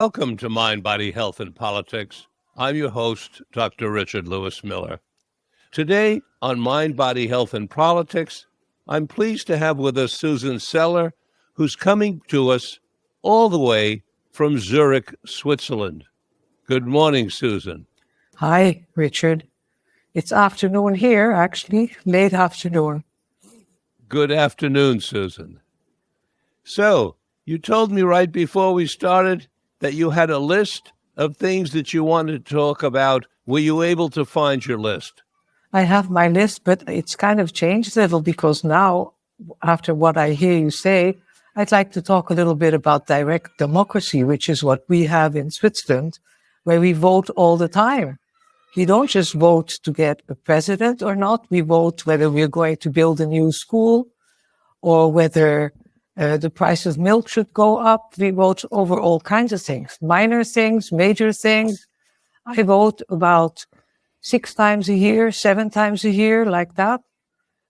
Welcome to Mind, Body, Health, and Politics. I'm your host, Dr. Richard Lewis Miller. Today on Mind, Body, Health, and Politics, I'm pleased to have with us Susanne Seiler, who's coming to us all the way from Zurich, Switzerland. Good morning, Susan. Hi, Richard. It's afternoon here, actually, late afternoon. Good afternoon, Susan. So, you told me right before we started that you had a list of things that you wanted to talk about. Were you able to find your list? I have my list, but it's kind of changed a little because now, after what I hear you say, I'd like to talk a little bit about direct democracy, which is what we have in Switzerland, where we vote all the time. We don't just vote to get a president or not. We vote whether we're going to build a new school or whether the price of milk should go up. We vote over all kinds of things, minor things, major things. I vote about 6 times a year, 7 times a year, like that.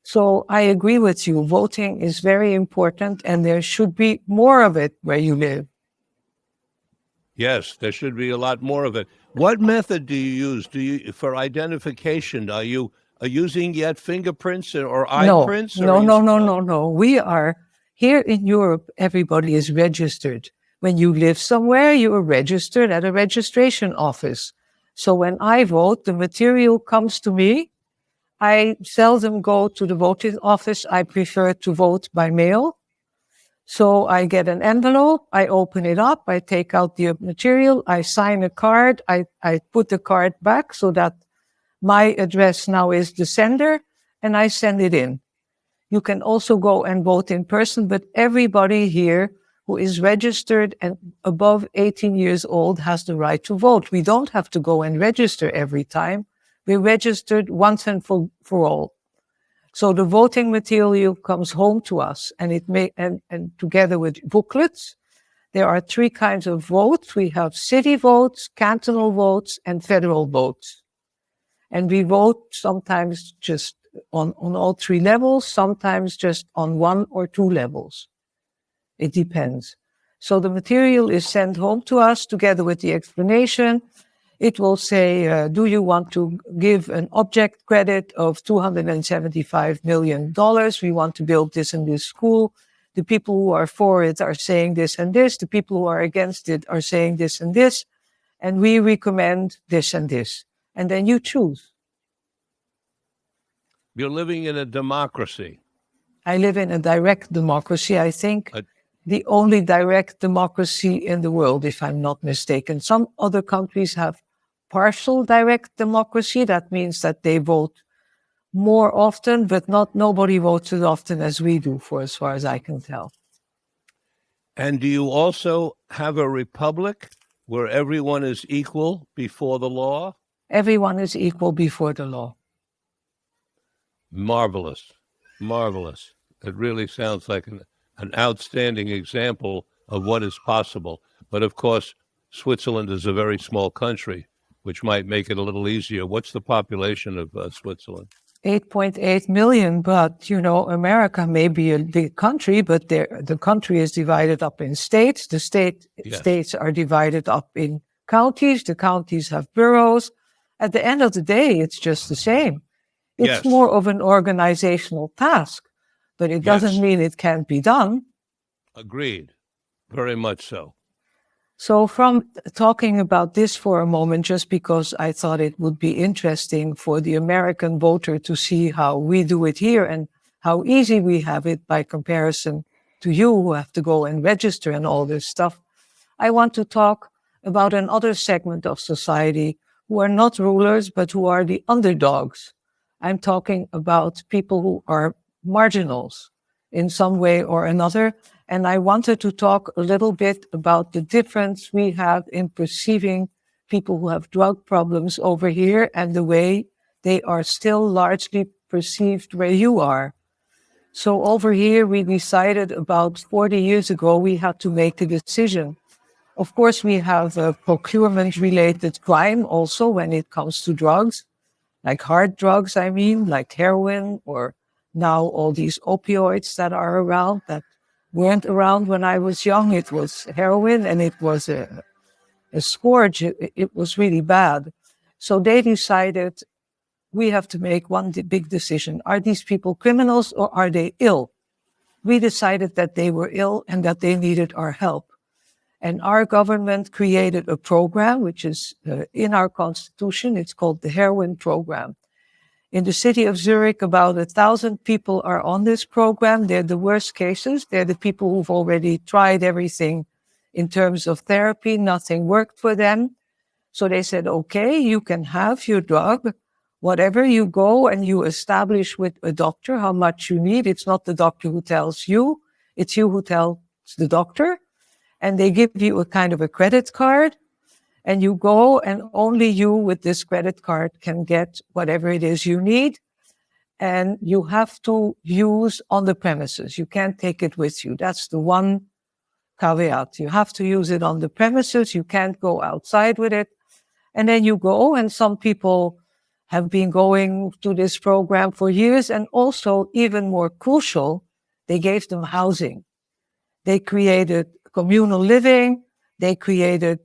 So I agree with you. Voting is very important and there should be more of it where you live. Yes, there should be a lot more of it. What method do you use? For identification? Are you using yet fingerprints or eye prints? No. We are here in Europe. Everybody is registered. When you live somewhere, you are registered at a registration office. So when I vote, the material comes to me. I seldom go to the voting office. I prefer to vote by mail. So I get an envelope, I open it up, I take out the material, I sign a card, I put the card back so that my address now is the sender, and I send it in. You can also go and vote in person, but everybody here who is registered and above 18 years old has the right to vote. We don't have to go and register every time. We're registered once and for all. So the voting material comes home to us, and and together with booklets. There are 3 kinds of votes. We have city votes, cantonal votes, and federal votes. And we vote sometimes just on all 3 levels, sometimes just on 1 or 2 levels. It depends. So the material is sent home to us together with the explanation. It will say, do you want to give an object credit of $275 million? We want to build this and this school. The people who are for it are saying this and this. The people who are against it are saying this and this. And we recommend this and this. And then you choose. You're living in a democracy. I live in a direct democracy. I think the only direct democracy in the world, if I'm not mistaken. Some other countries have partial direct democracy. That means that they vote more often, but nobody votes as often as we do, for as far as I can tell. And do you also have a republic where everyone is equal before the law? Everyone is equal before the law. Marvelous. Marvelous. It really sounds like an outstanding example of what is possible. But of course, Switzerland is a very small country, which might make it a little easier. What's the population of Switzerland? 8.8 million, but, America may be a big country, but the country is divided up in states. The states are divided up in counties. The counties have boroughs. At the end of the day, it's just the same. It's more of an organizational task, but it doesn't mean it can't be done. Agreed. Very much so. So from talking about this for a moment, just because I thought it would be interesting for the American voter to see how we do it here and how easy we have it by comparison to you who have to go and register and all this stuff, I want to talk about another segment of society who are not rulers, but who are the underdogs. I'm talking about people who are marginals in some way or another. And I wanted to talk a little bit about the difference we have in perceiving people who have drug problems over here and the way they are still largely perceived where you are. So over here, we decided about 40 years ago, we had to make a decision. Of course, we have a procurement-related crime also when it comes to drugs, like hard drugs, like heroin, or now all these opioids that are around that weren't around when I was young. It was heroin and it was a scourge. It was really bad. So they decided, we have to make one big decision. Are these people criminals or are they ill? We decided that they were ill and that they needed our help. And our government created a program, which is in our constitution. It's called the Heroin Program. In the city of Zurich, about 1,000 people are on this program. They're the worst cases. They're the people who've already tried everything in terms of therapy. Nothing worked for them. So they said, okay, you can have your drug. Whatever, you go and you establish with a doctor how much you need. It's not the doctor who tells you. It's you who tells the doctor. And they give you a kind of a credit card. And you go, and only you with this credit card can get whatever it is you need. And you have to use on the premises. You can't take it with you. That's the one caveat. You have to use it on the premises. You can't go outside with it. And then you go, and some people have been going to this program for years. And also, even more crucial, they gave them housing. They created communal living. They created,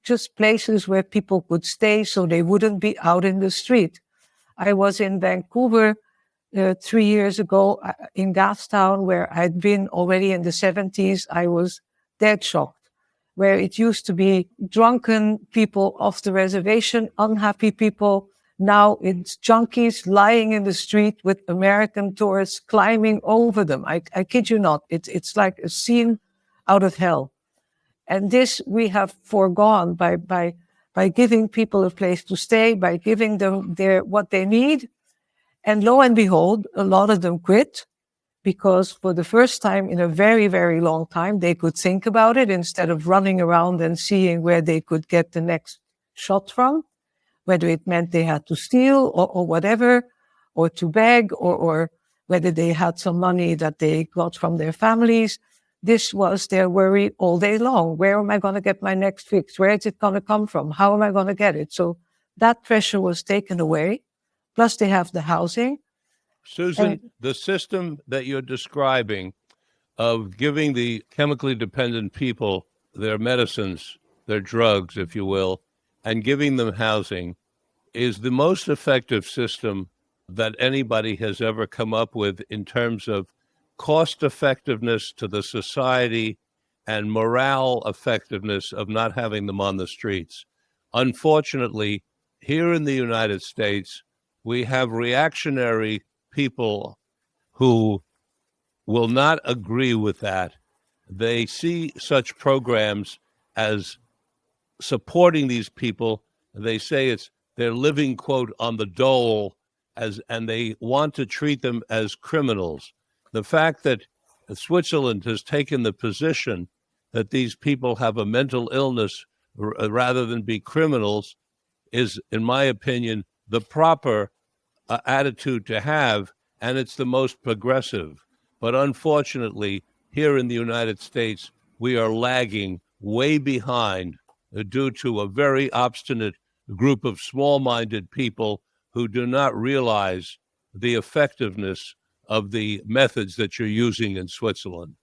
just places where people could stay so they wouldn't be out in the street. I was in Vancouver 3 years ago in Gastown, where I'd been already in the 70s. I was dead shocked, where it used to be drunken people off the reservation, unhappy people. Now it's junkies lying in the street with American tourists climbing over them. I kid you not. It's like a scene out of hell. And this we have foregone by giving people a place to stay, by giving them what they need. And lo and behold, a lot of them quit, because for the first time in a very, very long time, they could think about it instead of running around and seeing where they could get the next shot from, whether it meant they had to steal or whatever, or to beg, or whether they had some money that they got from their families. This was their worry all day long. Where am I going to get my next fix? Where is it going to come from? How am I going to get it? So that pressure was taken away. Plus they have the housing. Susan, the system that you're describing of giving the chemically dependent people their medicines, their drugs, if you will, and giving them housing is the most effective system that anybody has ever come up with in terms of cost effectiveness to the society and morale effectiveness of not having them on the streets. Unfortunately, here in the United States, we have reactionary people who will not agree with that. They see such programs as supporting these people. They say they're living, quote, on the dole, and they want to treat them as criminals. The fact that Switzerland has taken the position that these people have a mental illness rather than be criminals is, in my opinion, the proper attitude to have, and it's the most progressive. But unfortunately, here in the United States, we are lagging way behind due to a very obstinate group of small-minded people who do not realize the effectiveness of the methods that you're using in Switzerland.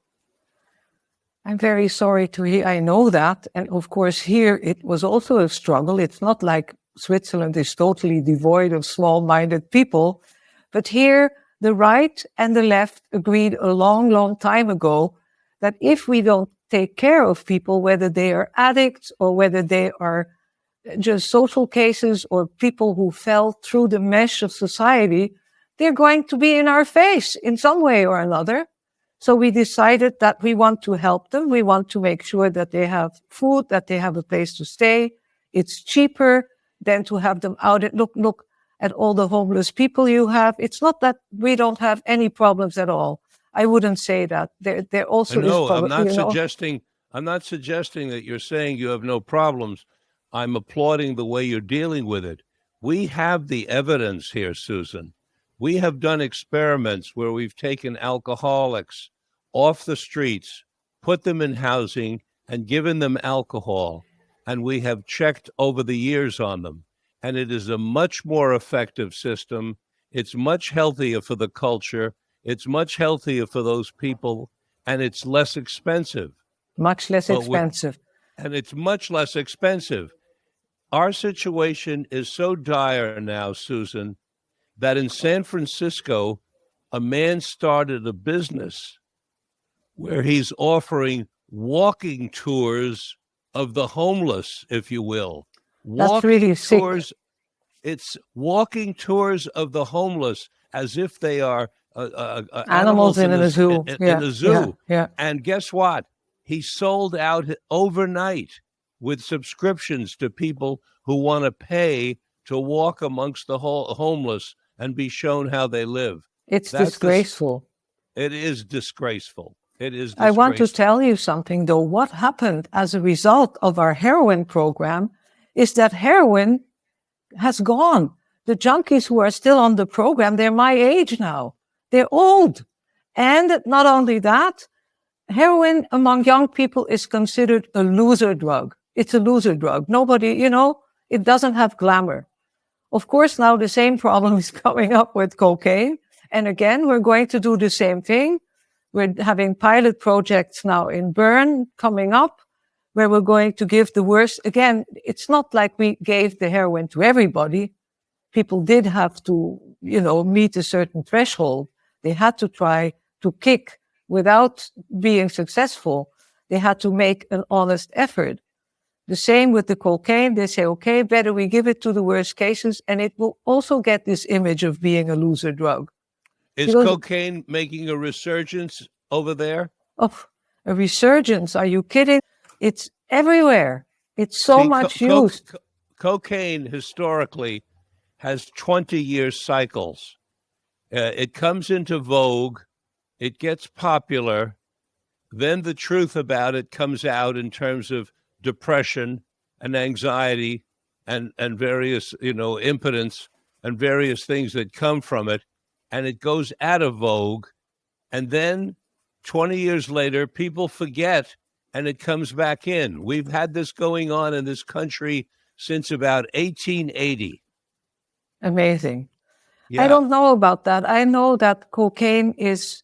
I'm very sorry to hear. I know that. And of course, here it was also a struggle. It's not like Switzerland is totally devoid of small-minded people. But here, the right and the left agreed a long, long time ago that if we don't take care of people, whether they are addicts or whether they are just social cases or people who fell through the mesh of society, they're going to be in our face in some way or another. So we decided that we want to help them. We want to make sure that they have food, that they have a place to stay. It's cheaper than to have them out. Look at all the homeless people you have. It's not that we don't have any problems at all. I wouldn't say that. There also is problem. I'm not suggesting that you're saying you have no problems. I'm applauding the way you're dealing with it. We have the evidence here, Susan. We have done experiments where we've taken alcoholics off the streets, put them in housing, and given them alcohol. And we have checked over the years on them. And it is a much more effective system. It's much healthier for the culture. It's much healthier for those people. And it's less expensive. Much less expensive. and it's much less expensive. Our situation is so dire now, Susan, that in San Francisco, a man started a business where he's offering walking tours of the homeless, if you will. That's really Walking sick. tours, it's walking tours of the homeless as if they are Animals animals in a zoo. in Yeah, a yeah, zoo. yeah. And guess what? He sold out overnight with subscriptions to people who want to pay to walk amongst the homeless and be shown how they live. It's That's this. disgraceful. It is disgraceful. It is I want to disgraceful. tell you something, though. What happened as a result of our heroin program is that heroin has gone. The junkies who are still on the program, they're my age now. They're old. And not only that, heroin among young people is considered a loser drug. It's a loser drug. Nobody, it doesn't have glamour. Of course, now the same problem is coming up with cocaine. And again, we're going to do the same thing. We're having pilot projects now in Bern coming up, where we're going to give the worst. Again, it's not like we gave the heroin to everybody. People did have to, meet a certain threshold. They had to try to kick without being successful. They had to make an honest effort. The same with the cocaine. They say, okay, better we give it to the worst cases, and it will also get this image of being a loser drug. Is cocaine making a resurgence over there? Oh, a resurgence. Are you kidding? It's everywhere. It's so much used. Cocaine historically has 20-year cycles. It comes into vogue, it gets popular, then the truth about it comes out in terms of depression and anxiety and various, impotence and various things that come from it. And it goes out of vogue. And then 20 years later, people forget and it comes back in. We've had this going on in this country since about 1880. Amazing. Yeah. I don't know about that. I know that cocaine is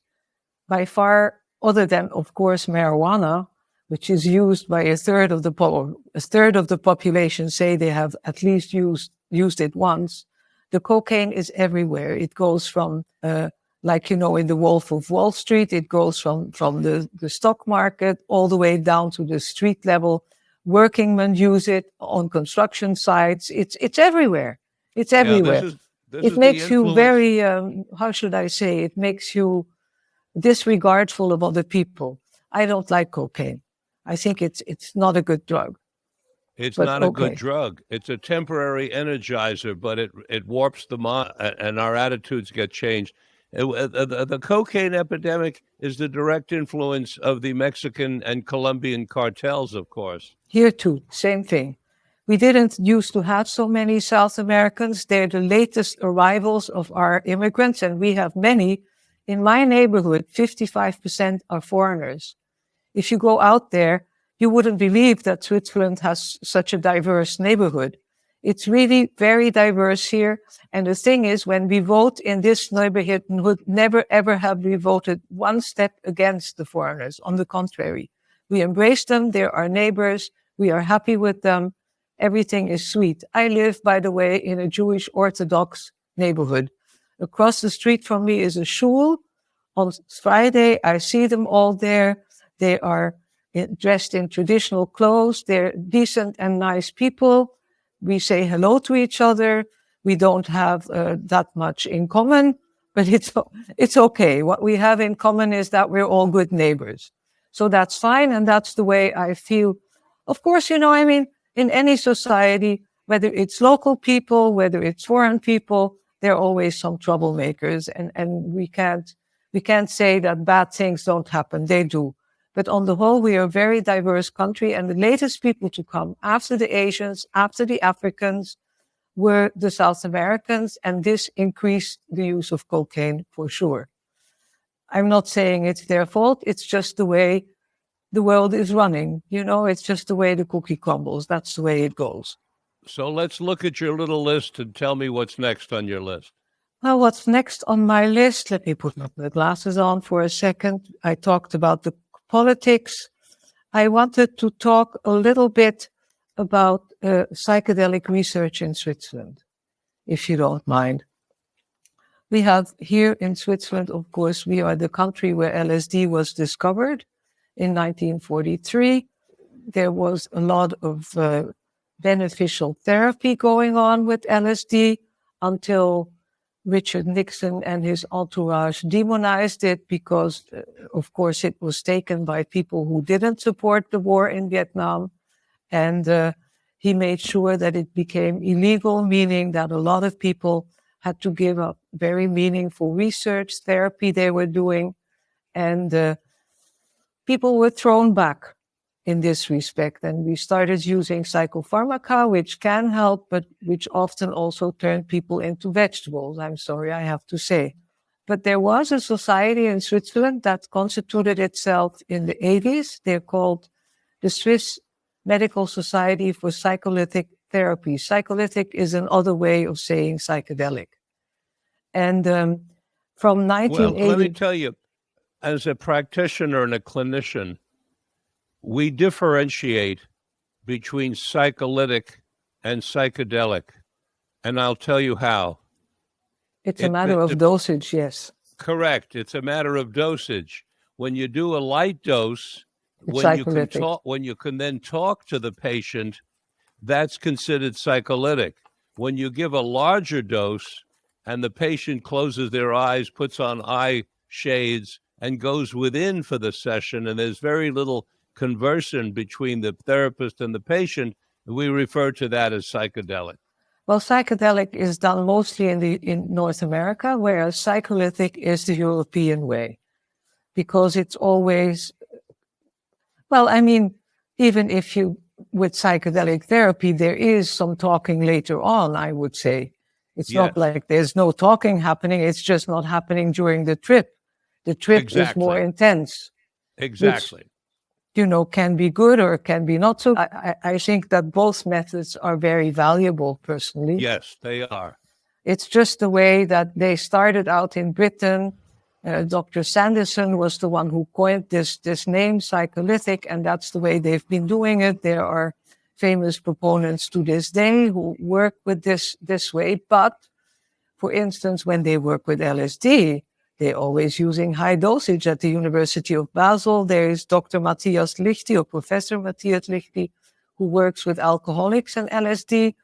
by far, other than, of course, marijuana, which is used by a third of the population say they have at least used it once. The cocaine is everywhere. It goes from, in the Wolf of Wall Street, it goes from the stock market all the way down to the street level. Working men use it on construction sites. It's everywhere. It's everywhere. This it makes you very, how should I say, it makes you disregardful of other people. I don't like cocaine. I think it's not a good drug. It's not a good drug. It's a temporary energizer, but it warps the mind, and our attitudes get changed. The cocaine epidemic is the direct influence of the Mexican and Colombian cartels, of course. Here too, same thing. We didn't used to have so many South Americans. They're the latest arrivals of our immigrants, and we have many. In my neighborhood, 55% are foreigners. If you go out there, you wouldn't believe that Switzerland has such a diverse neighborhood. It's really very diverse here. And the thing is, when we vote in this neighborhood, never ever have we voted one step against the foreigners. On the contrary, we embrace them. They're our neighbors. We are happy with them. Everything is sweet. I live, by the way, in a Jewish Orthodox neighborhood. Across the street from me is a shul. On Friday, I see them all there. They are dressed in traditional clothes. They're decent and nice people. We say hello to each other. We don't have that much in common, but it's okay. What we have in common is that we're all good neighbors. So that's fine, and that's the way I feel. Of course, in any society, whether it's local people, whether it's foreign people, there are always some troublemakers, and we can't say that bad things don't happen. They do. But on the whole, we are a very diverse country, and the latest people to come after the Asians, after the Africans, were the South Americans, and this increased the use of cocaine for sure. I'm not saying it's their fault. It's just the way the world is running. It's just the way the cookie crumbles. That's the way it goes. So let's look at your little list and tell me what's next on your list. Well, what's next on my list? Let me put my glasses on for a second. I talked about the politics. I wanted to talk a little bit about psychedelic research in Switzerland, if you don't mind. We have here in Switzerland, of course, we are the country where LSD was discovered in 1943. There was a lot of beneficial therapy going on with LSD until Richard Nixon and his entourage demonized it because, of course, it was taken by people who didn't support the war in Vietnam. And he made sure that it became illegal, meaning that a lot of people had to give up very meaningful research, therapy they were doing, and people were thrown back in this respect. And we started using psychopharmaca, which can help, but which often also turn people into vegetables. I'm sorry, I have to say. But there was a society in Switzerland that constituted itself in the 80s. They're called the Swiss Medical Society for Psycholytic Therapy. Psycholytic is another way of saying psychedelic. And from 1980... Well, let me tell you, as a practitioner and a clinician, we differentiate between psycholytic and psychedelic, and I'll tell you how. It's a matter of dosage, yes. Correct. It's a matter of dosage. When you do a light dose, when you can then talk to the patient, that's considered psycholytic. When you give a larger dose and the patient closes their eyes, puts on eye shades, and goes within for the session, and there's very little conversion between the therapist and the patient, we refer to that as psychedelic. Well, psychedelic is done mostly in North America, whereas psycholytic is the European way, because it's always, well, I mean, even if you, with psychedelic therapy, there is some talking later on, I would say. It's not like there's no talking happening, it's just not happening during the trip. The trip is more intense. Exactly. Which, can be good or can be not so. I think that both methods are very valuable, personally. Yes, they are. It's just the way that they started out in Britain. Dr. Sanderson was the one who coined this name, psycholytic, and that's the way they've been doing it. There are famous proponents to this day who work with this way. But, for instance, when they work with LSD, they're always using high dosage. At the University of Basel, there is Dr. Matthias Lichty, or Professor Matthias Lichty, who works with alcoholics and LSD.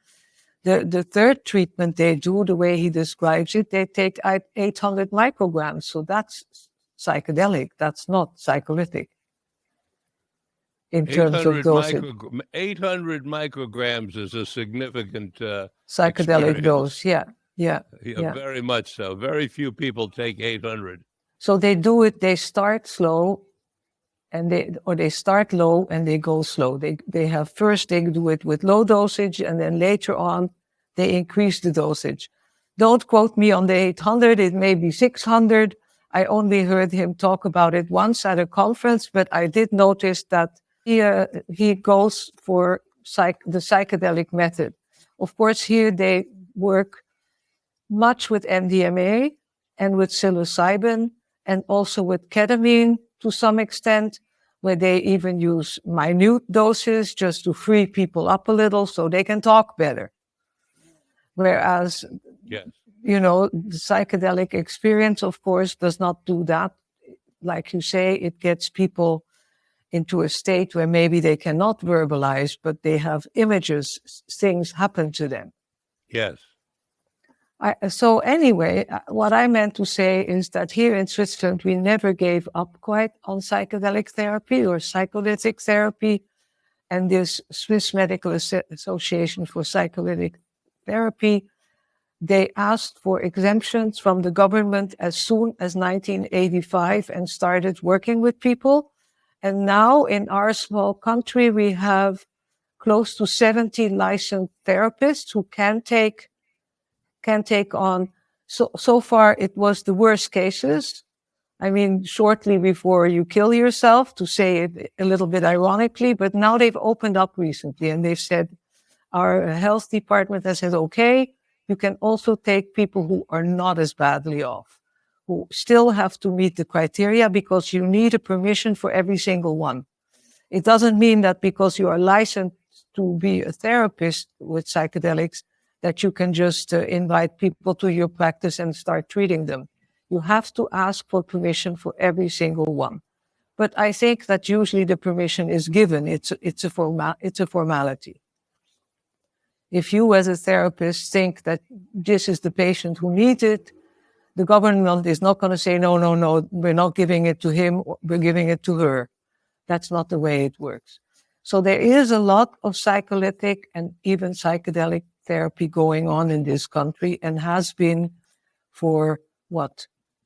The third treatment they do, the way he describes it, they take 800 micrograms. So that's psychedelic. That's not psycholytic in terms of dosage. 800 micrograms is a significant psychedelic dose, yeah. Very much so. Very few people take 800. So they do it, they start slow, and they start low and they go slow. They do it with low dosage, and then later on they increase the dosage. Don't quote me on the 800, it may be 600. I only heard him talk about it once at a conference, but I did notice that he goes for the psychedelic method. Of course, here they work much with MDMA and with psilocybin, and also with ketamine to some extent, where they even use minute doses just to free people up a little so they can talk better. Whereas, the psychedelic experience, of course, does not do that. Like you say, it gets people into a state where maybe they cannot verbalize, but they have images, things happen to them. Yes. So anyway, what I meant to say is that here in Switzerland, we never gave up quite on psychedelic therapy or psycholytic therapy. And this Swiss Medical Association for Psycholytic Therapy, they asked for exemptions from the government as soon as 1985 and started working with people. And now in our small country, we have close to 70 licensed therapists who can take on. So far, it was the worst cases. I mean, shortly before you kill yourself, to say it a little bit ironically, but now they've opened up recently and they've said, our health department has said, okay, you can also take people who are not as badly off, who still have to meet the criteria because you need a permission for every single one. It doesn't mean that because you are licensed to be a therapist with psychedelics, that you can just invite people to your practice and start treating them. You have to ask for permission for every single one. But I think that usually the permission is given. It's a formality. If you as a therapist think that this is the patient who needs it, the government is not going to say, no, no, no, we're not giving it to him, we're giving it to her. That's not the way it works. So there is a lot of psycholytic and even psychedelic therapy going on in this country, and has been for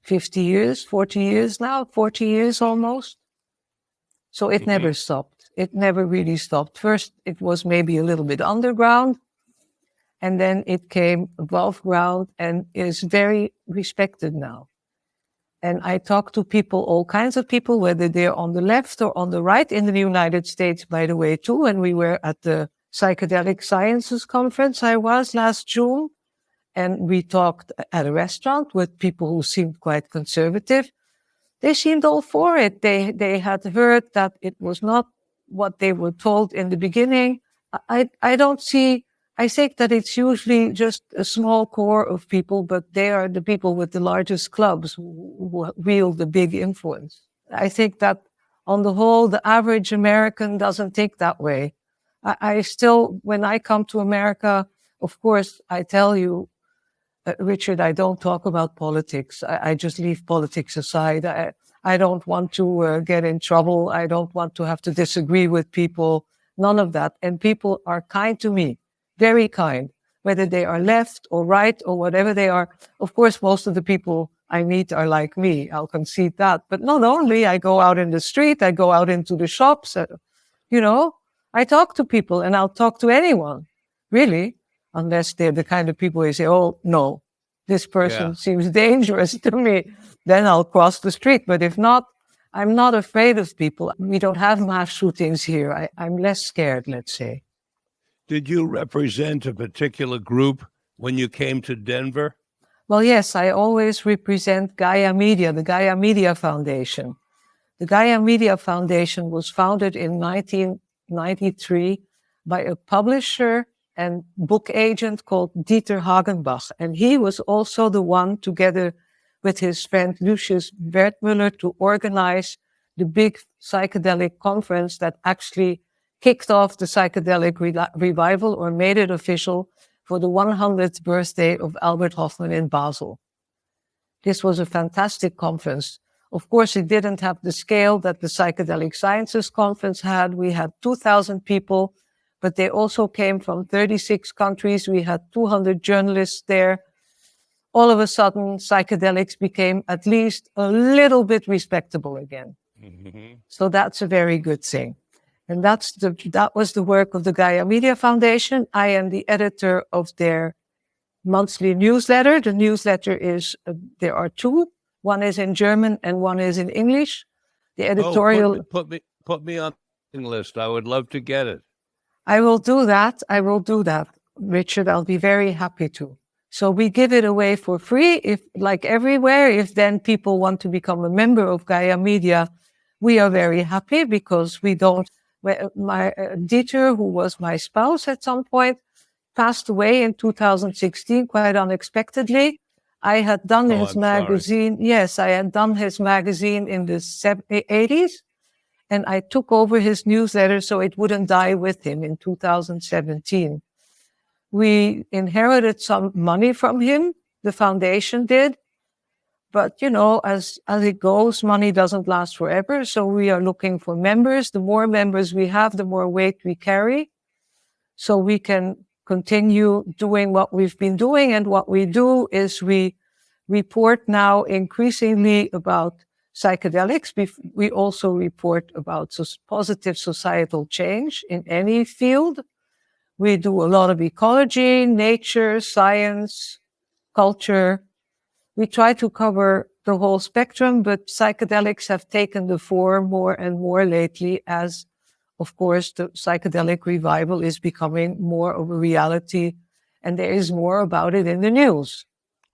50 years, 40 years now, 40 years almost. So it never stopped. It never really stopped. First, it was maybe a little bit underground, and then it came above ground and is very respected now. And I talk to people, all kinds of people, whether they're on the left or on the right, in the United States, by the way, too. And we were at the Psychedelic Sciences Conference I was last June. And we talked at a restaurant with people who seemed quite conservative. They seemed all for it. They had heard that it was not what they were told in the beginning. I think that it's usually just a small core of people, but they are the people with the largest clubs who wield the big influence. I think that on the whole, the average American doesn't think that way. I still, when I come to America, of course, I tell you, Richard, I don't talk about politics. I just leave politics aside. I don't want to get in trouble. I don't want to have to disagree with people. None of that. And people are kind to me. Very kind, whether they are left or right or whatever they are. Of course, most of the people I meet are like me. I'll concede that. But not only, I go out in the street, I go out into the shops, I talk to people, and I'll talk to anyone, really, unless they're the kind of people who say, oh, no, this person seems dangerous to me. Then I'll cross the street. But if not, I'm not afraid of people. We don't have mass shootings here. I'm less scared, let's say. Did you represent a particular group when you came to Denver? Well, yes, I always represent Gaia Media, the Gaia Media Foundation. The Gaia Media Foundation was founded in 1993 by a publisher and book agent called Dieter Hagenbach. And he was also the one, together with his friend Lucius Wertmüller, to organize the big psychedelic conference that actually kicked off the psychedelic revival, or made it official, for the 100th birthday of Albert Hofmann in Basel. This was a fantastic conference. Of course, it didn't have the scale that the Psychedelic Sciences Conference had. We had 2,000 people, but they also came from 36 countries. We had 200 journalists there. All of a sudden, psychedelics became at least a little bit respectable again. Mm-hmm. So that's a very good thing. And that was the work of the Gaia Media Foundation. I am the editor of their monthly newsletter. The newsletter is, there are two. One is in German and one is in English. The editorial... Put me on the list. I would love to get it. I will do that, Richard. I'll be very happy to. So we give it away for free, if, like everywhere. If then people want to become a member of Gaia Media, we are very happy, because we don't... My Dieter, who was my spouse at some point, passed away in 2016, quite unexpectedly. I had done his magazine. Sorry. Yes, I had done his magazine in the 80s, and I took over his newsletter so it wouldn't die with him in 2017. We inherited some money from him, the foundation did. But, as it goes, money doesn't last forever. So we are looking for members. The more members we have, the more weight we carry. So we can continue doing what we've been doing. And what we do is we report now increasingly about psychedelics. We also report about positive societal change in any field. We do a lot of ecology, nature, science, culture. We try to cover the whole spectrum, but psychedelics have taken the form more and more lately, as, of course, the psychedelic revival is becoming more of a reality, and there is more about it in the news.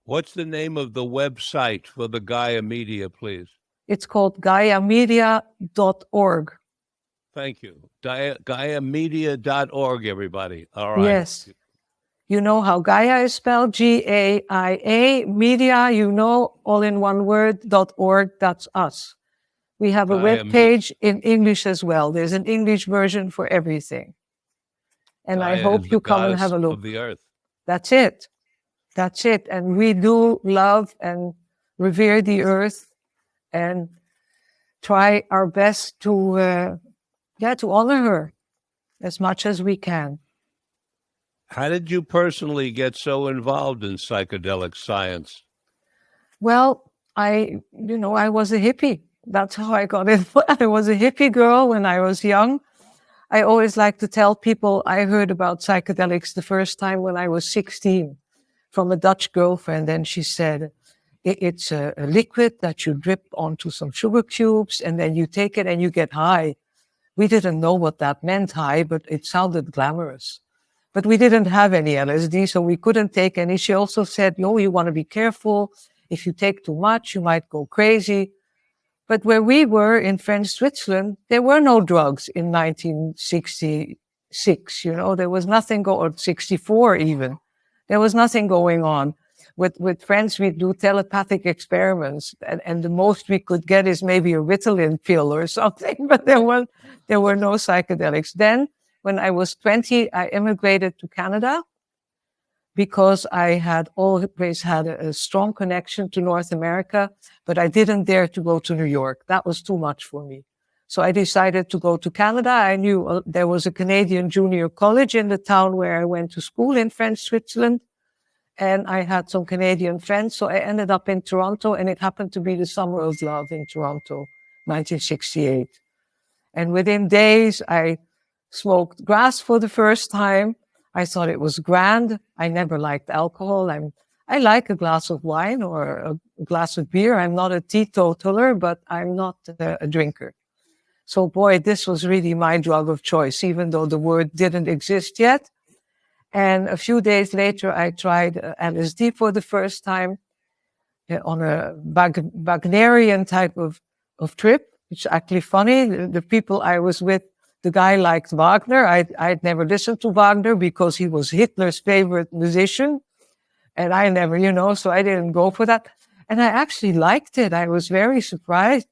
What's the name of the website for the Gaia Media, please? It's called GaiaMedia.org. Thank you. GaiaMedia.org, everybody. All right. Yes. You know how Gaia is spelled, Gaia, media, all in one word, .org, that's us. We have a web Gaia, page in English as well. There's an English version for everything. And I Gaia is hope the you come and have goddess a of look. the earth. That's it. That's it. And we do love and revere the earth and try our best to honor her as much as we can. How did you personally get so involved in psychedelic science? Well, I was a hippie. That's how I got in. I was a hippie girl when I was young. I always like to tell people I heard about psychedelics the first time when I was 16 from a Dutch girlfriend. And she said, it's a liquid that you drip onto some sugar cubes and then you take it and you get high. We didn't know what that meant, high, but it sounded glamorous. But we didn't have any LSD, so we couldn't take any. She also said, you want to be careful. If you take too much, you might go crazy. But where we were in French Switzerland, there were no drugs in 1966. There was nothing or 64 even. There was nothing going on. With friends, we do telepathic experiments, and the most we could get is maybe a Ritalin pill or something. But there were no psychedelics. Then, when I was 20, I immigrated to Canada because I had always had a strong connection to North America, but I didn't dare to go to New York. That was too much for me. So I decided to go to Canada. I knew there was a Canadian junior college in the town where I went to school in French Switzerland. And I had some Canadian friends. So I ended up in Toronto, and it happened to be the Summer of Love in Toronto, 1968. And within days, I smoked grass for the first time. I thought it was grand. I never liked alcohol. I like a glass of wine or a glass of beer. I'm not a teetotaler, but I'm not a drinker. So boy, this was really my drug of choice, even though the word didn't exist yet. And a few days later, I tried LSD for the first time on a Wagnerian type of trip, which is actually funny. The people I was with, the guy liked Wagner. I'd never listened to Wagner because he was Hitler's favorite musician. And I never, so I didn't go for that. And I actually liked it. I was very surprised.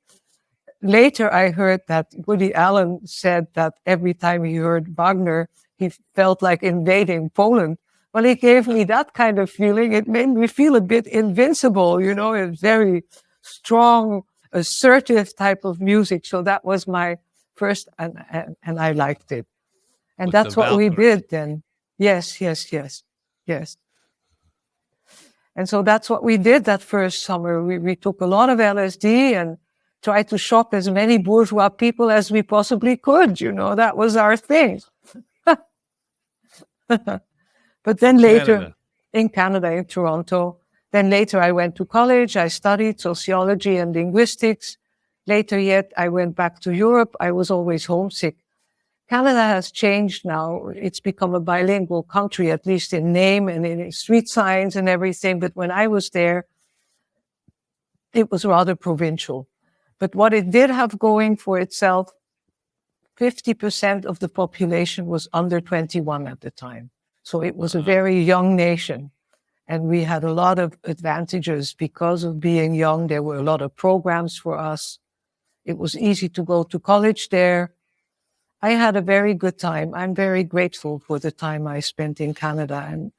Later, I heard that Woody Allen said that every time he heard Wagner, he felt like invading Poland. Well, it gave me that kind of feeling. It made me feel a bit invincible, a very strong, assertive type of music. So that was my first, and I liked it. And With that's the what we Valkyries. did then. Yes. And so that's what we did that first summer. We took a lot of LSD and tried to shock as many bourgeois people as we possibly could. That was our thing. But then later in Canada, in Toronto, then later I went to college. I studied sociology and linguistics. Later yet, I went back to Europe. I was always homesick. Canada has changed now. It's become a bilingual country, at least in name and in street signs and everything. But when I was there, it was rather provincial. But what it did have going for itself, 50% of the population was under 21 at the time. So it was a very young nation. And we had a lot of advantages because of being young. There were a lot of programs for us. It was easy to go to college there. I had a very good time. I'm very grateful for the time I spent in Canada, and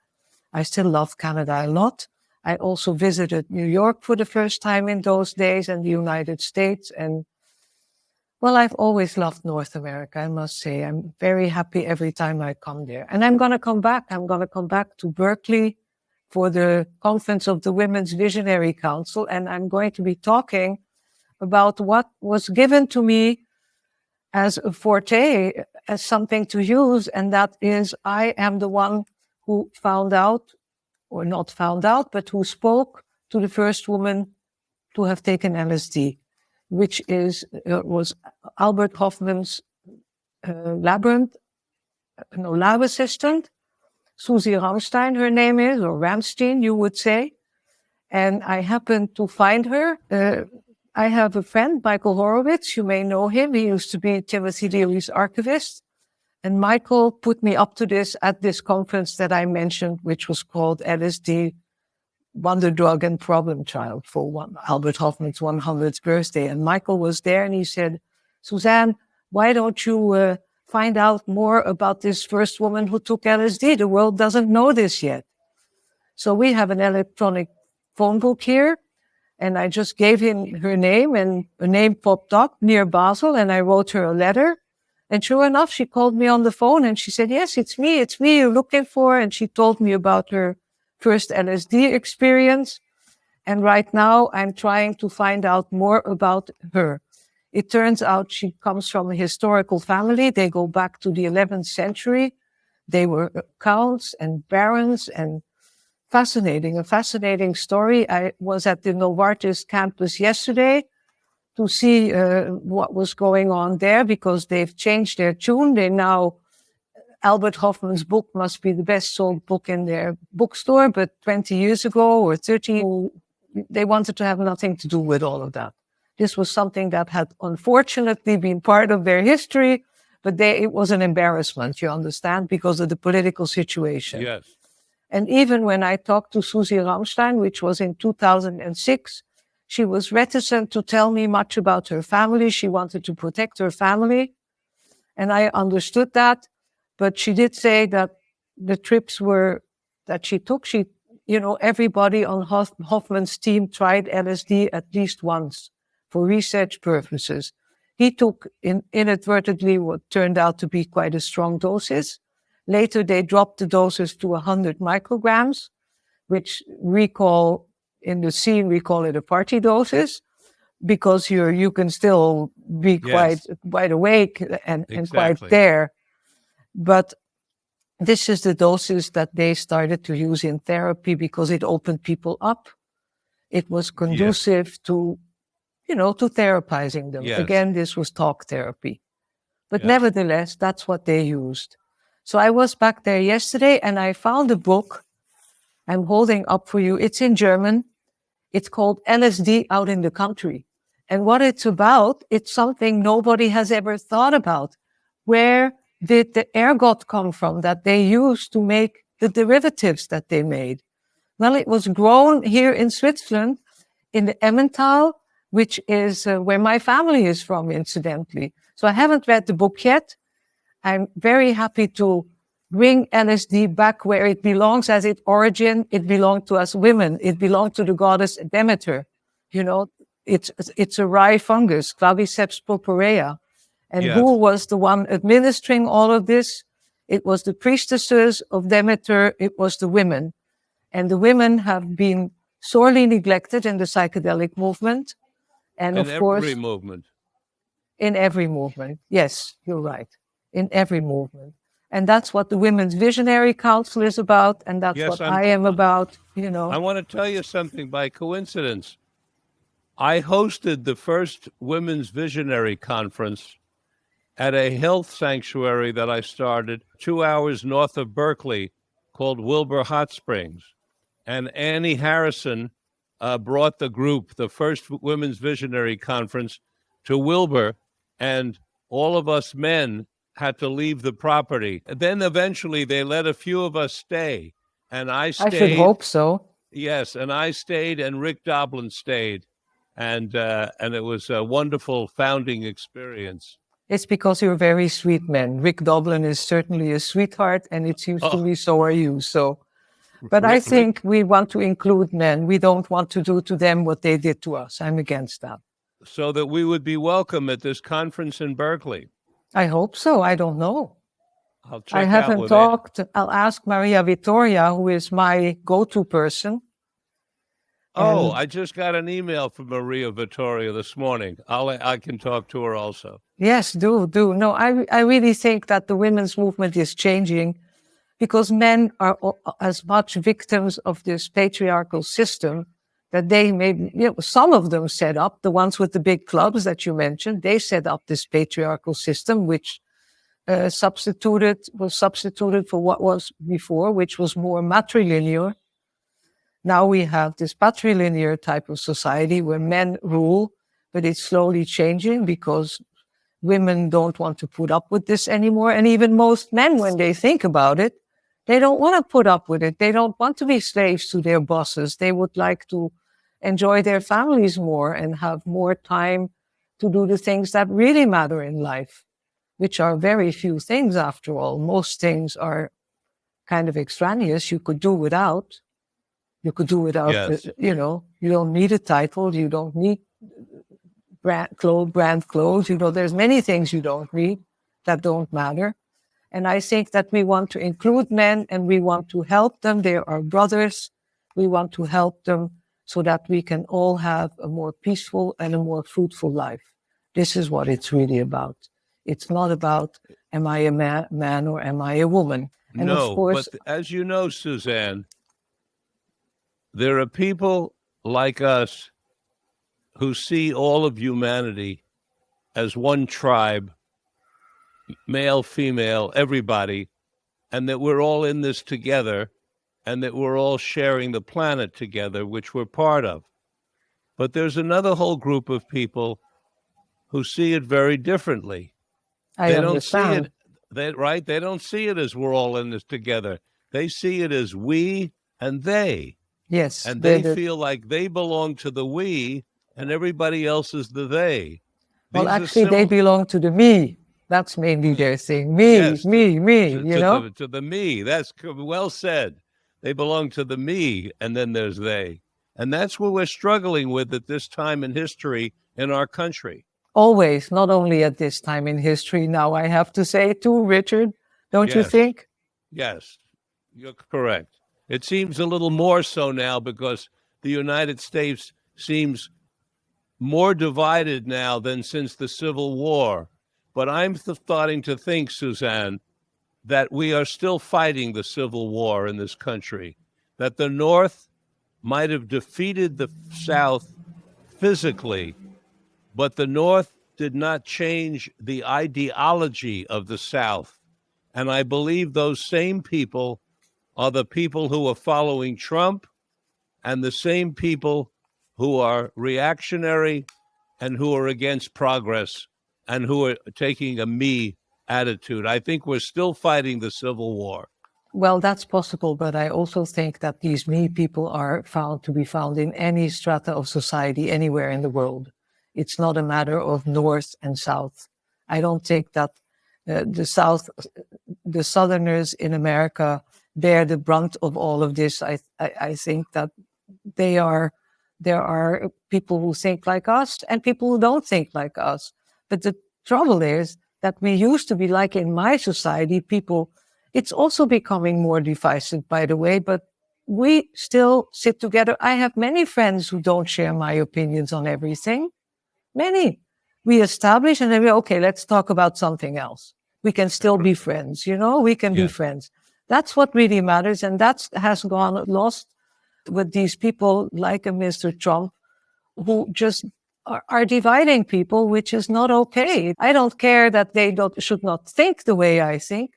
I still love Canada a lot. I also visited New York for the first time in those days, and the United States. And well, I've always loved North America, I must say. I'm very happy every time I come there. And I'm going to come back. I'm going to come back to Berkeley for the conference of the Women's Visionary Council. And I'm going to be talking about what was given to me as a forte, as something to use. And that is, I am the one who found out, or not found out, but who spoke to the first woman to have taken LSD, which was Albert Hoffman's lab assistant, Susie Ramstein, her name is, or Ramstein, you would say. And I happened to find her I have a friend, Michael Horowitz. You may know him. He used to be Timothy Leary's archivist. And Michael put me up to this at this conference that I mentioned, which was called LSD, Wonder Drug and Problem Child, for Albert Hofmann's 100th birthday. And Michael was there and he said, Susanne, why don't you find out more about this first woman who took LSD? The world doesn't know this yet. So we have an electronic phone book here. And I just gave him her name, and a name popped up near Basel, and I wrote her a letter. And sure enough, she called me on the phone and she said, yes, it's me you're looking for. And she told me about her first LSD experience. And right now I'm trying to find out more about her. It turns out she comes from a historical family. They go back to the 11th century. They were counts and barons, and a fascinating story. I was at the Novartis campus yesterday to see what was going on there, because they've changed their tune. Albert Hofmann's book must be the best sold book in their bookstore, but 20 years ago or 30, they wanted to have nothing to do with all of that. This was something that had unfortunately been part of their history, but it was an embarrassment, you understand, because of the political situation. Yes. And even when I talked to Susie Ramstein, which was in 2006, she was reticent to tell me much about her family. She wanted to protect her family. And I understood that. But she did say that the trips that she took, everybody on Hofmann's team tried LSD at least once for research purposes. He took inadvertently what turned out to be quite a strong doses. Later, they dropped the doses to 100 micrograms, which we call it a party doses, because you can still be quite awake and quite there. But this is the doses that they started to use in therapy because it opened people up. It was conducive to therapizing them. Yes. Again, this was talk therapy. But nevertheless, that's what they used. So I was back there yesterday and I found a book I'm holding up for you. It's in German. It's called LSD Out in the Country. And what it's about, it's something nobody has ever thought about. Where did the ergot come from that they used to make the derivatives that they made? Well, it was grown here in Switzerland in the Emmental, which is where my family is from, incidentally. So I haven't read the book yet. I'm very happy to bring LSD back where it belongs. As its origin, it belonged to us women. It belonged to the goddess Demeter. It's a rye fungus, Claviceps purpurea. And who was the one administering all of this? It was the priestesses of Demeter. It was the women. And the women have been sorely neglected in the psychedelic movement. And of course, in every movement. Yes, you're right. In every movement. And that's what the Women's Visionary Council is about. And that's what I am about, I want to tell you something by coincidence. I hosted the first Women's Visionary Conference at a health sanctuary that I started 2 hours north of Berkeley called Wilbur Hot Springs. And Annie Harrison brought the group, the first Women's Visionary Conference, to Wilbur, and all of us men had to leave the property. And then eventually they let a few of us stay, and I stayed. I should hope so. Yes, and I stayed, and Rick Doblin stayed, and it was a wonderful founding experience. It's because you're very sweet men. Rick Doblin is certainly a sweetheart, and it seems to me so are you. So, but I think we want to include men. We don't want to do to them what they did to us. I'm against that. So that we would be welcome at this conference in Berkeley. I hope so. I don't know. I haven't talked. I'll ask Maria Vittoria, who is my go-to person. Oh, I just got an email from Maria Vittoria this morning. I can talk to her also. Yes, do. No, I really think that the women's movement is changing because men are as much victims of this patriarchal system that they maybe, some of them set up, the ones with the big clubs that you mentioned, they set up this patriarchal system, which was substituted for what was before, which was more matrilinear. Now we have this patrilinear type of society where men rule, but it's slowly changing because women don't want to put up with this anymore. And even most men, when they think about it, they don't want to put up with it. They don't want to be slaves to their bosses. They would like to enjoy their families more and have more time to do the things that really matter in life, which are very few things after all. Most things are kind of extraneous. You could do without. You could do without, Yes. you don't need a title. You don't need brand clothes. There's many things you don't need that don't matter. And I think that we want to include men and we want to help them. They are brothers. We want to help them so that we can all have a more peaceful and a more fruitful life. This is what it's really about. It's not about, am I a man or am I a woman? And No, of course, but as you know, Suzanne, there are people like us who see all of humanity as one tribe, male, female, everybody, and that we're all in this together and that we're all sharing the planet together, which we're part of. But there's another whole group of people who see it very differently. I They don't understand. see it, right? They don't see it as we're all in this together. They see it as we and they. Yes. And they feel like they belong to the we and everybody else is the they. Well, These are actually, they belong to the me. That's mainly their thing. Me, yes, me, me, to the me. That's well said. They belong to the me, and then there's they. And that's what we're struggling with at this time in history in our country. Always, not only at this time in history. Now, I have to say too, Richard, don't you Yes. think? Yes, you're correct. It seems a little more so now because the United States seems more divided now than since the Civil War. But I'm starting to think, Susanne, that we are still fighting the Civil War in this country, that the North might have defeated the South physically, but the North did not change the ideology of the South. And I believe those same people are the people who are following Trump and the same people who are reactionary and who are against progress and who are taking a me attitude. I think we're still fighting the Civil War. Well, that's possible, but I also think that these me people are found to be found in any strata of society anywhere in the world. It's not a matter of North and South. I don't think that the Southerners in America bear the brunt of all of this. I think that there are people who think like us and people who don't think like us. But the trouble is that we used to be like in my society, people, it's also becoming more divisive, by the way, but we still sit together. I have many friends who don't share my opinions on everything. Many. We establish and then okay, let's talk about something else. We can still be friends, we can be friends. That's what really matters. And that has gone lost with these people like a Mr. Trump who just are dividing people, which is not okay. I don't care that they should not think the way I think.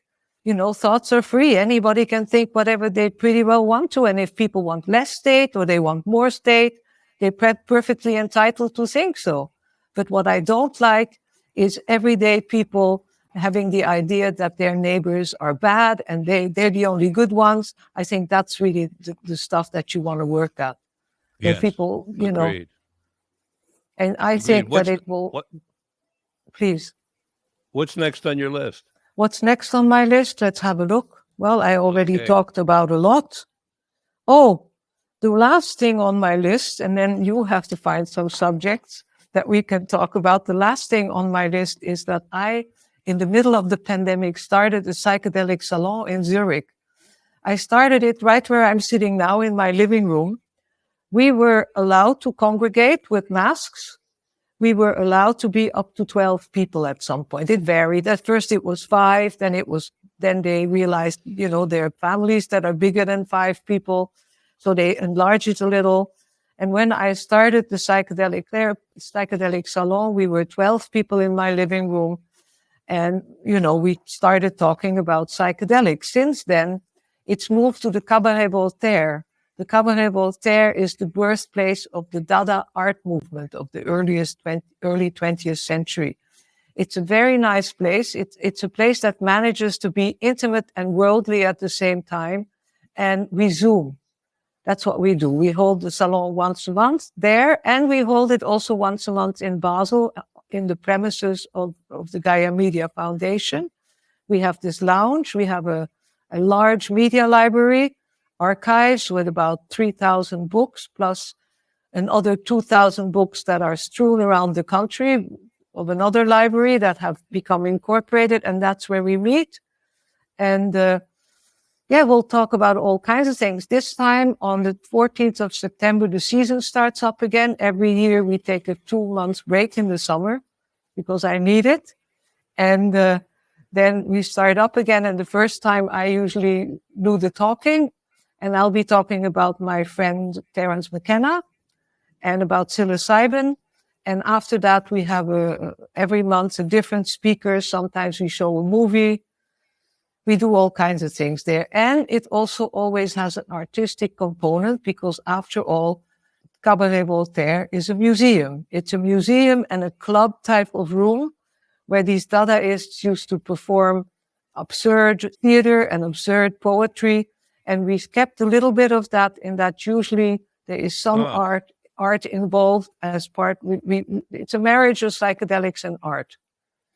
Thoughts are free. Anybody can think whatever they pretty well want to. And if people want less state or they want more state, they're perfectly entitled to think so. But what I don't like is everyday people having the idea that their neighbors are bad and they're the only good ones. I think that's really the stuff that you want to work at. Yes, people, agreed. And I think that it will... Please. What's next on your list? What's next on my list? Let's have a look. Well, I already talked about a lot. Oh, the last thing on my list, and then you have to find some subjects that we can talk about. The last thing on my list is that I, in the middle of the pandemic, started a psychedelic salon in Zurich. I started it right where I'm sitting now in my living room. We were allowed to congregate with masks. We were allowed to be up to 12 people at some point. It varied. At first it was 5, then they realized, there are families that are bigger than 5 people. So they enlarged it a little. And when I started the psychedelic salon, we were 12 people in my living room. And, we started talking about psychedelics. Since then, it's moved to the Cabaret Voltaire. The Cabaret Voltaire is the birthplace of the Dada art movement of the early 20th century. It's a very nice place. It's a place that manages to be intimate and worldly at the same time. And we Zoom. That's what we do. We hold the Salon once a month there, and we hold it also once a month in Basel, in the premises of the Gaia Media Foundation. We have this lounge. We have a large media library, archives with about 3,000 books, plus another 2,000 books that are strewn around the country of another library that have become incorporated, and that's where we meet. And we'll talk about all kinds of things. This time, on the 14th of September, the season starts up again. Every year, we take a 2-month break in the summer because I need it. And then we start up again. And the first time, I usually do the talking. And I'll be talking about my friend Terence McKenna and about psilocybin. And after that, we have every month a different speaker. Sometimes we show a movie. We do all kinds of things there. And it also always has an artistic component because, after all, Cabaret Voltaire is a museum. It's a museum and a club type of room where these Dadaists used to perform absurd theater and absurd poetry. And we've kept a little bit of that in that usually there is some art involved as part. It's a marriage of psychedelics and art.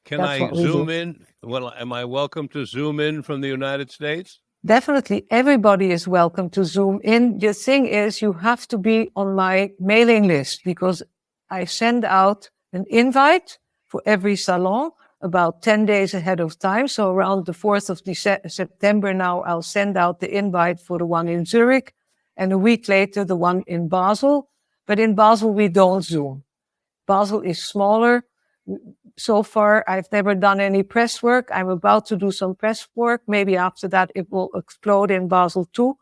Can I zoom in? Well, am I welcome to zoom in from the United States? Definitely. Everybody is welcome to zoom in. The thing is, you have to be on my mailing list because I send out an invite for every salon about 10 days ahead of time. So around the 4th of September now, I'll send out the invite for the one in Zurich, and a week later, the one in Basel. But in Basel, we don't Zoom. Basel is smaller. So far, I've never done any press work. I'm about to do some press work. Maybe after that, it will explode in Basel too.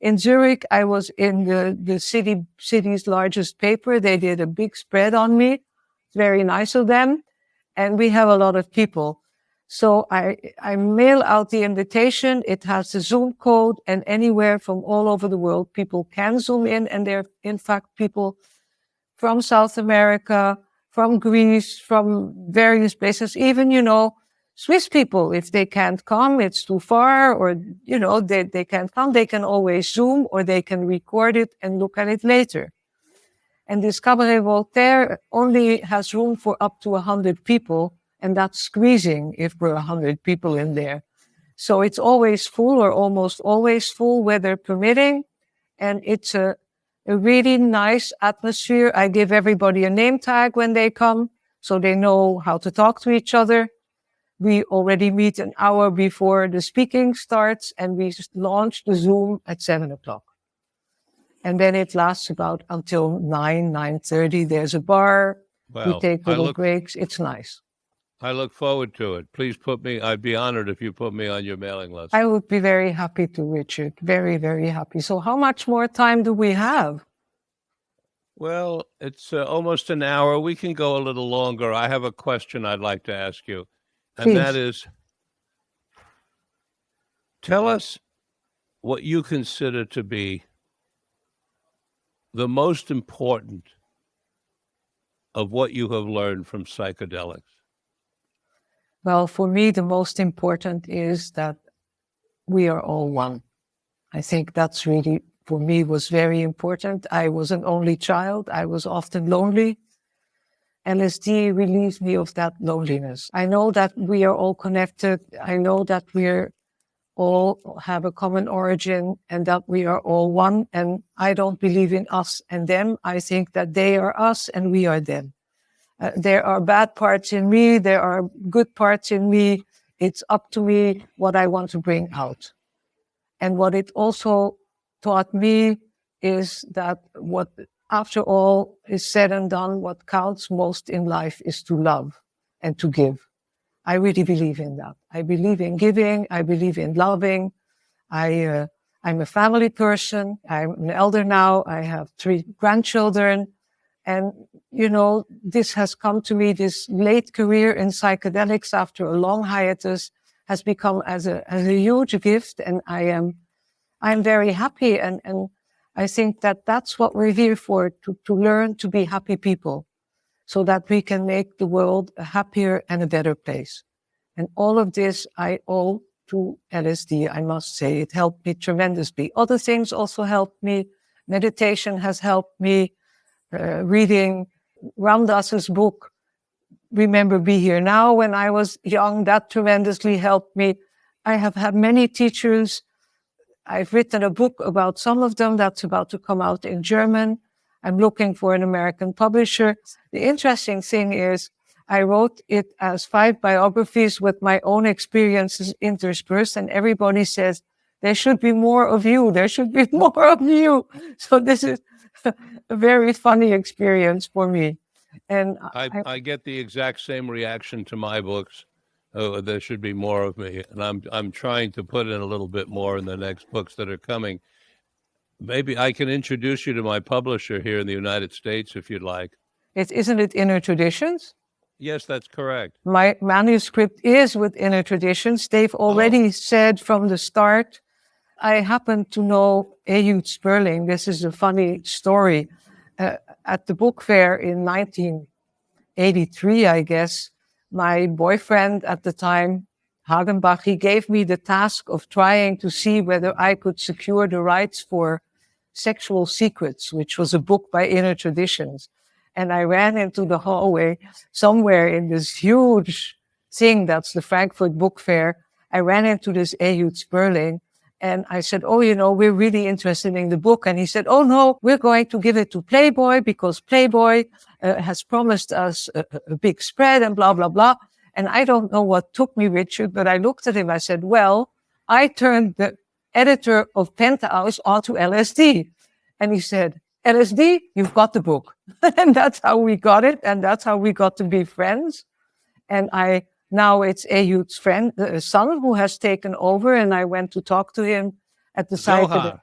In Zurich, I was in the city's largest paper. They did a big spread on me. It's very nice of them. And we have a lot of people. So I mail out the invitation. It has the Zoom code, and anywhere from all over the world, people can Zoom in. And there are, in fact, people from South America, from Greece, from various places, even, Swiss people. If they can't come, it's too far, or, they can't come, they can always Zoom, or they can record it and look at it later. And this Cabaret Voltaire only has room for up to 100 people, and that's squeezing if we're 100 people in there. So it's always full, or almost always full, weather permitting. And it's a really nice atmosphere. I give everybody a name tag when they come, so they know how to talk to each other. We already meet an hour before the speaking starts, and we launch the Zoom at 7:00. And then it lasts about until 9:30. There's a bar. Well, we take little breaks. It's nice. I look forward to it. Please I'd be honored if you put me on your mailing list. I would be very happy to, Richard. Very, very happy. So how much more time do we have? Well, it's almost an hour. We can go a little longer. I have a question I'd like to ask you. And Please. That is, tell us what you consider to be the most important of what you have learned from psychedelics. Well, for me, the most important is that we are all one. I think that's really, for me, was very important. I was an only child. I was often lonely. LSD relieves me of that loneliness. I know that we are all connected. I know that we're all have a common origin and that we are all one. And I don't believe in us and them. I think that they are us and we are them. There are bad parts in me. There are good parts in me. It's up to me what I want to bring out. And what it also taught me is that what, after all is said and done, what counts most in life is to love and to give. I really believe in that. I believe in giving. I believe in loving. I'm a family person. I'm an elder now. I have 3 grandchildren. And, this has come to me, this late career in psychedelics after a long hiatus has become as a huge gift. And I'm very happy. And I think that that's what we're here for, to learn to be happy people so that we can make the world a happier and a better place. And all of this I owe to LSD, I must say. It helped me tremendously. Other things also helped me. Meditation has helped me. Reading Ram Dass's book, Remember Be Here Now, when I was young, that tremendously helped me. I have had many teachers. I've written a book about some of them that's about to come out in German. I'm looking for an American publisher. The interesting thing is I wrote it as 5 biographies with my own experiences interspersed, and everybody says, there should be more of you. There should be more of you. So this is a very funny experience for me. And I get the exact same reaction to my books. Oh, there should be more of me, and I'm trying to put in a little bit more in the next books that are coming. Maybe I can introduce you to my publisher here in the United States if you'd like. Isn't it Inner Traditions? Yes, that's correct. My manuscript is with Inner Traditions. They've already said from the start. I happen to know Ehud Sperling. This is a funny story. At the book fair in 1983, I guess, my boyfriend at the time, Hagenbach, he gave me the task of trying to see whether I could secure the rights for Sexual Secrets, which was a book by Inner Traditions. And I ran into the hallway somewhere in this huge thing that's the Frankfurt Book Fair. I ran into this Ehud Sperling. And I said, oh, we're really interested in the book. And he said, oh, no, we're going to give it to Playboy because Playboy has promised us a big spread and blah, blah, blah. And I don't know what took me, Richard, but I looked at him. I said, well, I turned the editor of Penthouse onto LSD. And he said, LSD, you've got the book. And that's how we got it. And that's how we got to be friends. And now it's Ehud's friend, son, who has taken over, and I went to talk to him at the site of the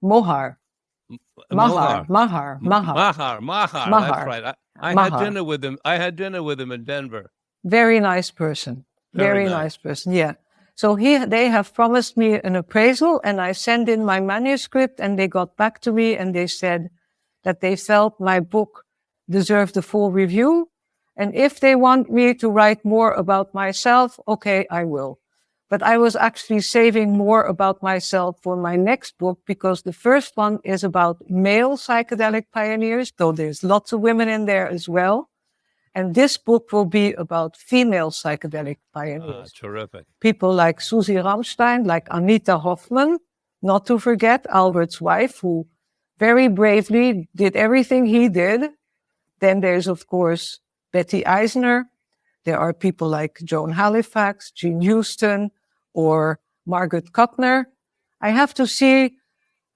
Mahar. That's right. I had dinner with him. I had dinner with him in Denver. Very nice person. Very nice person. Yeah. So they have promised me an appraisal, and I sent in my manuscript, and they got back to me, and they said that they felt my book deserved a full review. And if they want me to write more about myself, okay, I will. But I was actually saving more about myself for my next book because the first one is about male psychedelic pioneers, though there's lots of women in there as well. And this book will be about female psychedelic pioneers. Terrific. People like Susie Ramstein, like Anita Hoffman, not to forget Albert's wife, who very bravely did everything he did. Then there's, of course, Betty Eisner. There are people like Joan Halifax, Jean Houston, or Margaret Kuttner. I have to see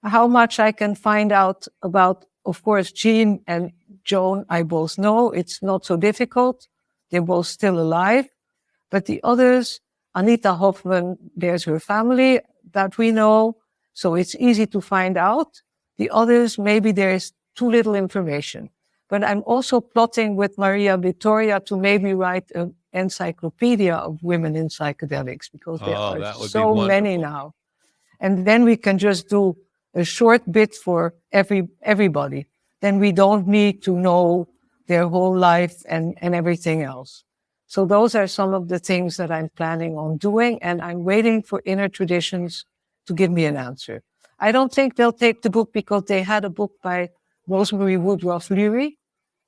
how much I can find out about, of course, Jean and Joan. I both know it's not so difficult. They're both still alive. But the others, Anita Hoffman, there's her family that we know, so it's easy to find out. The others, maybe there's too little information. But I'm also plotting with Maria Vittoria to maybe write an encyclopedia of women in psychedelics because there are so many now. And then we can just do a short bit for everybody. Then we don't need to know their whole life and everything else. So those are some of the things that I'm planning on doing, and I'm waiting for Inner Traditions to give me an answer. I don't think they'll take the book because they had a book by Rosemary Woodruff Leary.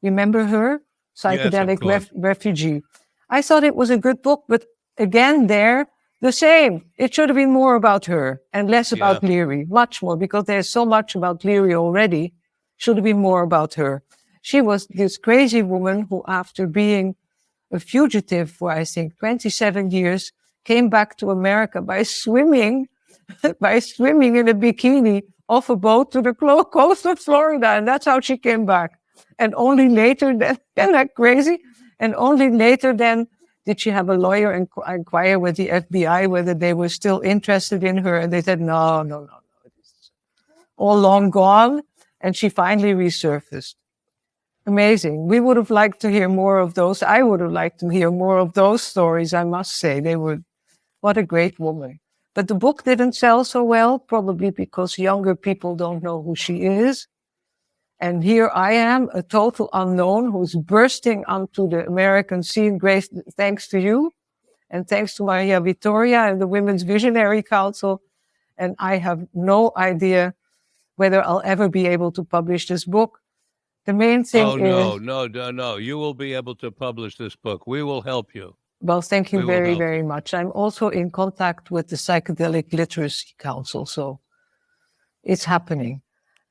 Remember her? Psychedelic Refugee. I thought it was a good book, but again, the same. It should have been more about her and less about Leary, much more, because there's so much about Leary already. Should have been more about her. She was this crazy woman who, after being a fugitive for, I think, 27 years, came back to America by swimming in a bikini off a boat to the coast of Florida. And that's how she came back. And only later then, isn't that crazy? And only later then did she have a lawyer inquire with the FBI whether they were still interested in her. And they said, no. It's all long gone. And she finally resurfaced. Amazing. We would have liked to hear more of those. I would have liked to hear more of those stories, I must say. What a great woman. But the book didn't sell so well, probably because younger people don't know who she is. And here I am, a total unknown who's bursting onto the American scene, great thanks to you, and thanks to Maria Vittoria and the Women's Visionary Council. And I have no idea whether I'll ever be able to publish this book. The main thing is... No. You will be able to publish this book. We will help you. Well, thank you We will very, help very you. much. I'm also in contact with the Psychedelic Literacy Council, so it's happening.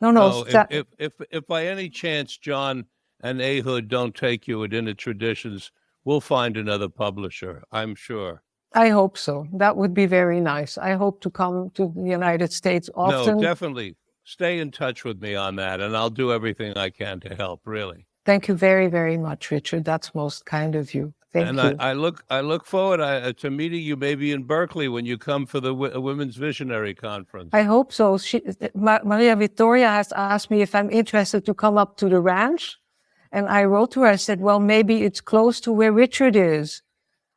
No, if by any chance John and Ehud don't take you at Inner Traditions, we'll find another publisher, I'm sure. I hope so. That would be very nice. I hope to come to the United States often. No, definitely. Stay in touch with me on that, and I'll do everything I can to help, really. Thank you very, very much, Richard. That's most kind of you. Thank you. I look forward to meeting you maybe in Berkeley when you come for the Women's Visionary Conference. I hope so. Maria Vittoria has asked me if I'm interested to come up to the ranch. And I wrote to her, I said, well, maybe it's close to where Richard is.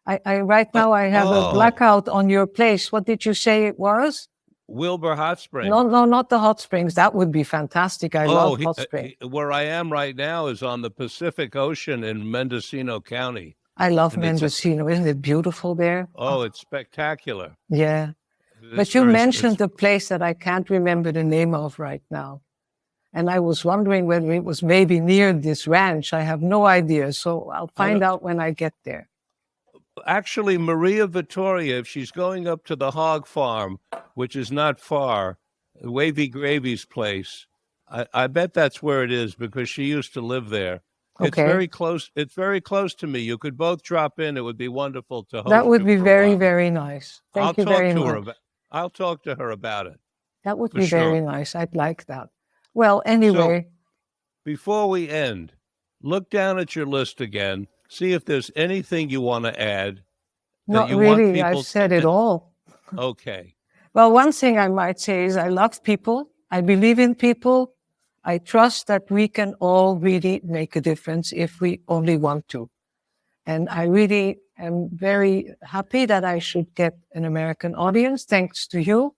Right now I have a blackout on your place. What did you say it was? Wilbur Hot Springs. No, not the hot springs. That would be fantastic. I love hot springs. Where I am right now is on the Pacific Ocean in Mendocino County. I love Mendocino. Isn't it beautiful there? Oh, it's spectacular. Yeah. But you mentioned a place that I can't remember the name of right now. And I was wondering whether it was maybe near this ranch. I have no idea. So I'll find out when I get there. Actually, Maria Vittoria, if she's going up to the hog farm, which is not far, Wavy Gravy's place, I bet that's where it is because she used to live there. Okay. It's very close. It's very close to me. You could both drop in. It would be wonderful to host. That would be very, very nice. Thank you very much. I'll talk to her about it. That would be very nice. I'd like that. Well, anyway. So, before we end, look down at your list again. See if there's anything you want to add. Not really. I've said it all. Okay. Well, one thing I might say is I love people. I believe in people. I trust that we can all really make a difference if we only want to. And I really am very happy that I should get an American audience, thanks to you.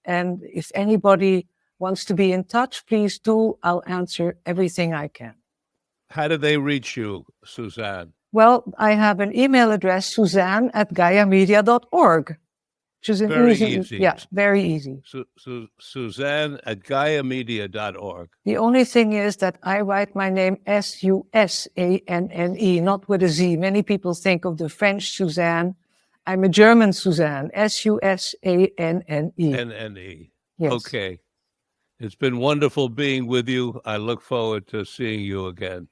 And if anybody wants to be in touch, please do. I'll answer everything I can. How do they reach you, Susanne? Well, I have an email address, Susanne@GaiaMedia.org. Which is very easy. Yeah, very easy. Susanne@GaiaMedia.org. The only thing is that I write my name Susanne, not with a Z. Many people think of the French Suzanne. I'm a German Suzanne, Susanne. NNE. Yes. Okay. It's been wonderful being with you. I look forward to seeing you again.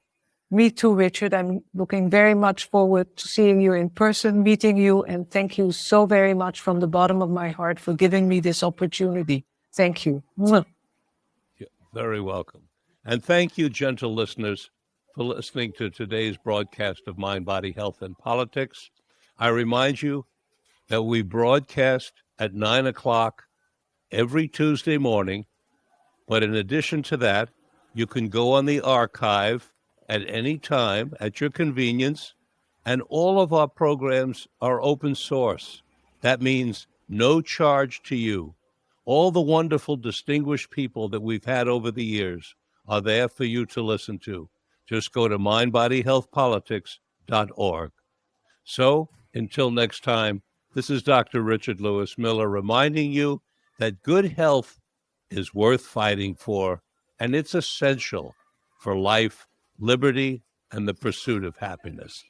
Me too, Richard. I'm looking very much forward to seeing you in person, meeting you, and thank you so very much from the bottom of my heart for giving me this opportunity. Thank you. You're very welcome. And thank you, gentle listeners, for listening to today's broadcast of Mind, Body, Health, and Politics. I remind you that we broadcast at 9 o'clock every Tuesday morning. But in addition to that, you can go on the archive at any time at your convenience, and all of our programs are open source. That means no charge to you. All the wonderful, distinguished people that we've had over the years are there for you to listen to. Just go to mindbodyhealthpolitics.org. So, until next time, this is Dr. Richard Lewis Miller reminding you that good health is worth fighting for, and it's essential for life, liberty, and the pursuit of happiness.